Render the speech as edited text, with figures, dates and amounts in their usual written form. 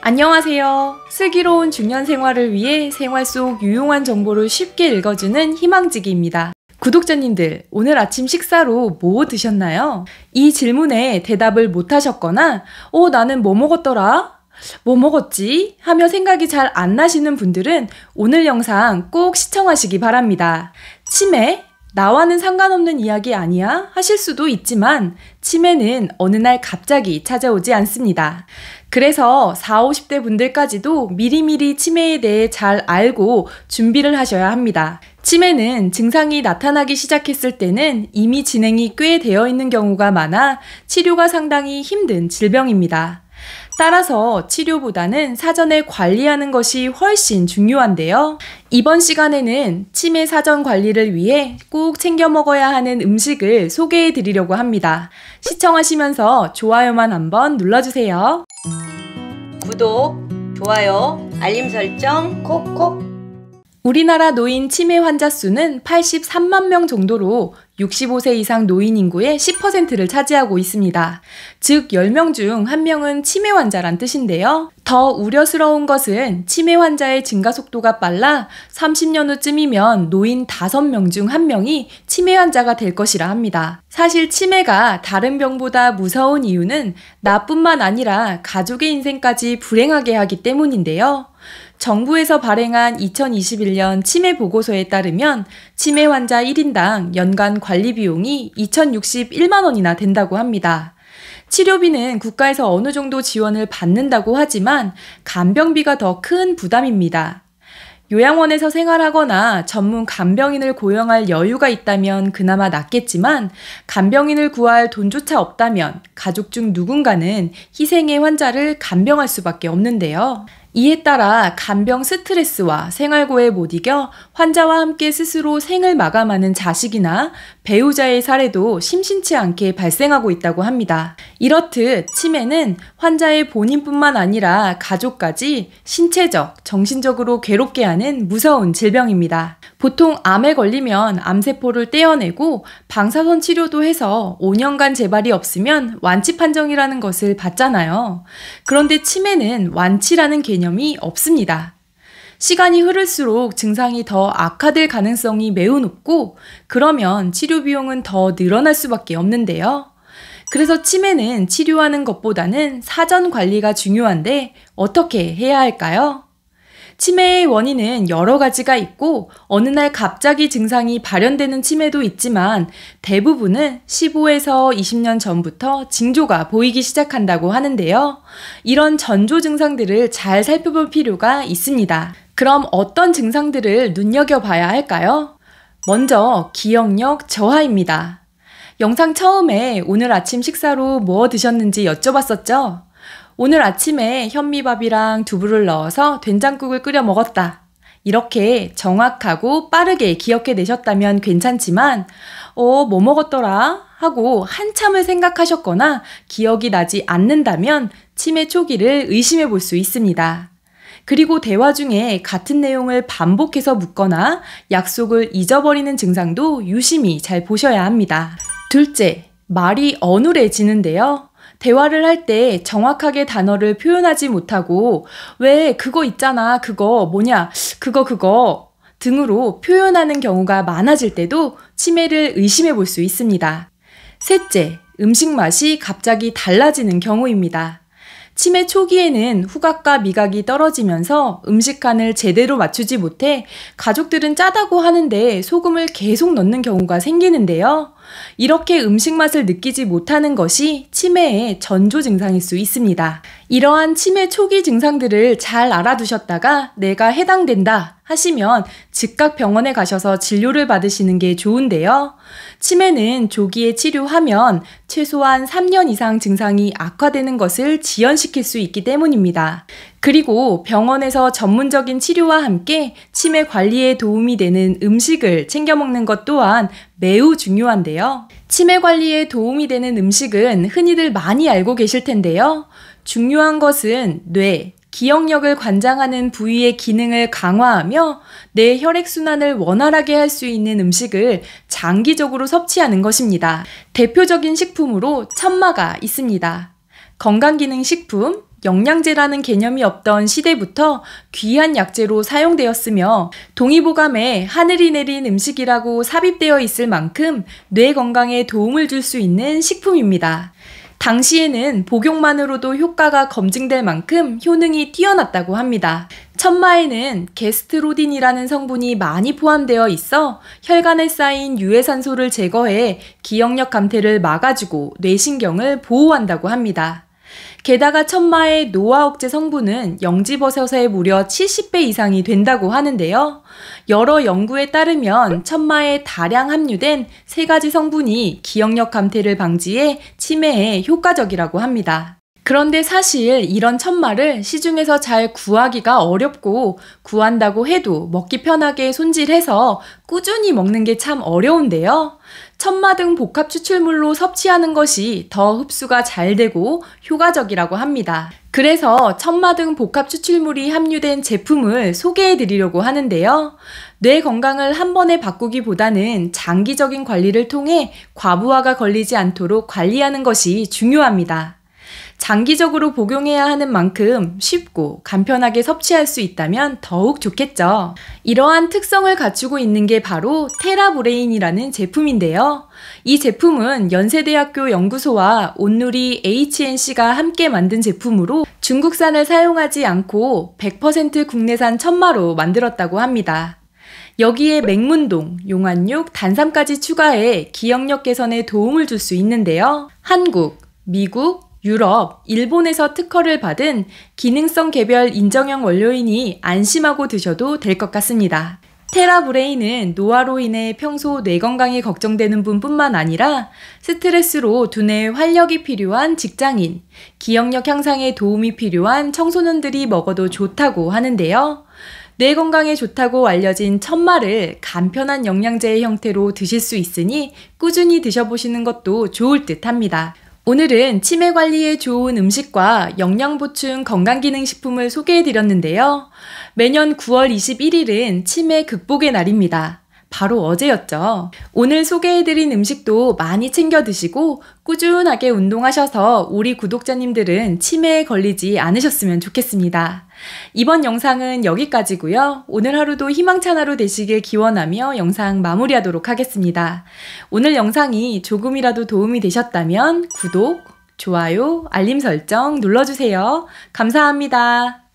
안녕하세요. 슬기로운 중년 생활을 위해 생활 속 유용한 정보를 쉽게 읽어주는 희망지기입니다. 구독자님들, 오늘 아침 식사로 뭐 드셨나요? 이 질문에 대답을 못하셨거나 나는 뭐 먹었더라? 뭐 먹었지? 하며 생각이 잘 안 나시는 분들은 오늘 영상 꼭 시청하시기 바랍니다. 치매? 나와는 상관없는 이야기 아니야? 하실 수도 있지만 치매는 어느 날 갑자기 찾아오지 않습니다. 그래서 40, 50대 분들까지도 미리미리 치매에 대해 잘 알고 준비를 하셔야 합니다. 치매는 증상이 나타나기 시작했을 때는 이미 진행이 꽤 되어 있는 경우가 많아 치료가 상당히 힘든 질병입니다. 따라서 치료보다는 사전에 관리하는 것이 훨씬 중요한데요. 이번 시간에는 치매 사전 관리를 위해 꼭 챙겨 먹어야 하는 음식을 소개해 드리려고 합니다. 시청하시면서 좋아요만 한번 눌러주세요. 구독, 좋아요, 알림 설정 콕콕. 우리나라 노인 치매 환자 수는 83만 명 정도로 65세 이상 노인 인구의 10%를 차지하고 있습니다. 즉 10명 중 1명은 치매 환자란 뜻인데요. 더 우려스러운 것은 치매 환자의 증가 속도가 빨라 30년 후쯤이면 노인 5명 중 1명이 치매 환자가 될 것이라 합니다. 사실 치매가 다른 병보다 무서운 이유는 나뿐만 아니라 가족의 인생까지 불행하게 하기 때문인데요. 정부에서 발행한 2021년 치매 보고서에 따르면 치매 환자 1인당 연간 관리 비용이 2,061만 원이나 된다고 합니다. 치료비는 국가에서 어느 정도 지원을 받는다고 하지만 간병비가 더 큰 부담입니다. 요양원에서 생활하거나 전문 간병인을 고용할 여유가 있다면 그나마 낫겠지만 간병인을 구할 돈조차 없다면 가족 중 누군가는 희생의 환자를 간병할 수밖에 없는데요. 이에 따라 간병 스트레스와 생활고에 못 이겨 환자와 함께 스스로 생을 마감하는 자식이나 배우자의 사례도 심심치 않게 발생하고 있다고 합니다. 이렇듯 치매는 환자의 본인뿐만 아니라 가족까지 신체적, 정신적으로 괴롭게 하는 무서운 질병입니다. 보통 암에 걸리면 암세포를 떼어내고 방사선 치료도 해서 5년간 재발이 없으면 완치 판정이라는 것을 받잖아요. 그런데 치매는 완치라는 개념이 없습니다. 시간이 흐를수록 증상이 더 악화될 가능성이 매우 높고 그러면 치료 비용은 더 늘어날 수밖에 없는데요. 그래서 치매는 치료하는 것보다는 사전 관리가 중요한데 어떻게 해야 할까요? 치매의 원인은 여러 가지가 있고 어느 날 갑자기 증상이 발현되는 치매도 있지만 대부분은 15에서 20년 전부터 징조가 보이기 시작한다고 하는데요. 이런 전조 증상들을 잘 살펴볼 필요가 있습니다. 그럼 어떤 증상들을 눈여겨봐야 할까요? 먼저 기억력 저하입니다. 영상 처음에 오늘 아침 식사로 뭐 드셨는지 여쭤봤었죠? 오늘 아침에 현미밥이랑 두부를 넣어서 된장국을 끓여 먹었다. 이렇게 정확하고 빠르게 기억해 내셨다면 괜찮지만 뭐 먹었더라? 하고 한참을 생각하셨거나 기억이 나지 않는다면 치매 초기를 의심해 볼 수 있습니다. 그리고 대화 중에 같은 내용을 반복해서 묻거나 약속을 잊어버리는 증상도 유심히 잘 보셔야 합니다. 둘째, 말이 어눌해지는데요. 대화를 할 때 정확하게 단어를 표현하지 못하고 왜 그거 있잖아, 그거 뭐냐, 그거 등으로 표현하는 경우가 많아질 때도 치매를 의심해 볼 수 있습니다. 셋째, 음식 맛이 갑자기 달라지는 경우입니다. 치매 초기에는 후각과 미각이 떨어지면서 음식간을 제대로 맞추지 못해 가족들은 짜다고 하는데 소금을 계속 넣는 경우가 생기는데요. 이렇게 음식 맛을 느끼지 못하는 것이 치매의 전조 증상일 수 있습니다. 이러한 치매 초기 증상들을 잘 알아두셨다가 내가 해당된다 하시면 즉각 병원에 가셔서 진료를 받으시는 게 좋은데요. 치매는 조기에 치료하면 최소한 3년 이상 증상이 악화되는 것을 지연시킬 수 있기 때문입니다. 그리고 병원에서 전문적인 치료와 함께 치매 관리에 도움이 되는 음식을 챙겨 먹는 것 또한 매우 중요한데요. 치매 관리에 도움이 되는 음식은 흔히들 많이 알고 계실 텐데요. 중요한 것은 뇌, 기억력을 관장하는 부위의 기능을 강화하며 뇌 혈액순환을 원활하게 할 수 있는 음식을 장기적으로 섭취하는 것입니다. 대표적인 식품으로 천마가 있습니다. 건강기능식품, 영양제라는 개념이 없던 시대부터 귀한 약재로 사용되었으며 동의보감에 하늘이 내린 음식이라고 삽입되어 있을 만큼 뇌 건강에 도움을 줄 수 있는 식품입니다. 당시에는 복용만으로도 효과가 검증될 만큼 효능이 뛰어났다고 합니다. 천마에는 게스트로딘이라는 성분이 많이 포함되어 있어 혈관에 쌓인 유해산소를 제거해 기억력 감퇴를 막아주고 뇌신경을 보호한다고 합니다. 게다가 천마의 노화 억제 성분은 영지버섯의 무려 70배 이상이 된다고 하는데요. 여러 연구에 따르면 천마에 다량 함유된 3가지 성분이 기억력 감퇴를 방지해 치매에 효과적이라고 합니다. 그런데 사실 이런 천마를 시중에서 잘 구하기가 어렵고 구한다고 해도 먹기 편하게 손질해서 꾸준히 먹는 게 참 어려운데요. 천마 등 복합 추출물로 섭취하는 것이 더 흡수가 잘 되고 효과적이라고 합니다. 그래서 천마 등 복합 추출물이 함유된 제품을 소개해 드리려고 하는데요. 뇌 건강을 한 번에 바꾸기보다는 장기적인 관리를 통해 과부하가 걸리지 않도록 관리하는 것이 중요합니다. 장기적으로 복용해야 하는 만큼 쉽고 간편하게 섭취할 수 있다면 더욱 좋겠죠. 이러한 특성을 갖추고 있는 게 바로 테라브레인이라는 제품인데요. 이 제품은 연세대학교 연구소와 온누리 HNC가 함께 만든 제품으로 중국산을 사용하지 않고 100% 국내산 천마로 만들었다고 합니다. 여기에 맹문동, 용안육, 단삼까지 추가해 기억력 개선에 도움을 줄 수 있는데요. 한국, 미국, 유럽, 일본에서 특허를 받은 기능성 개별 인정형 원료이니 안심하고 드셔도 될 것 같습니다. 테라브레인은 노화로 인해 평소 뇌 건강이 걱정되는 분뿐만 아니라 스트레스로 두뇌에 활력이 필요한 직장인, 기억력 향상에 도움이 필요한 청소년들이 먹어도 좋다고 하는데요. 뇌 건강에 좋다고 알려진 천마를 간편한 영양제의 형태로 드실 수 있으니 꾸준히 드셔보시는 것도 좋을 듯 합니다. 오늘은 치매 관리에 좋은 음식과 영양보충 건강기능식품을 소개해드렸는데요. 매년 9월 21일은 치매 극복의 날입니다. 바로 어제였죠. 오늘 소개해드린 음식도 많이 챙겨 드시고 꾸준하게 운동하셔서 우리 구독자님들은 치매에 걸리지 않으셨으면 좋겠습니다. 이번 영상은 여기까지고요. 오늘 하루도 희망찬 하루 되시길 기원하며 영상 마무리하도록 하겠습니다. 오늘 영상이 조금이라도 도움이 되셨다면 구독, 좋아요, 알림 설정 눌러주세요. 감사합니다.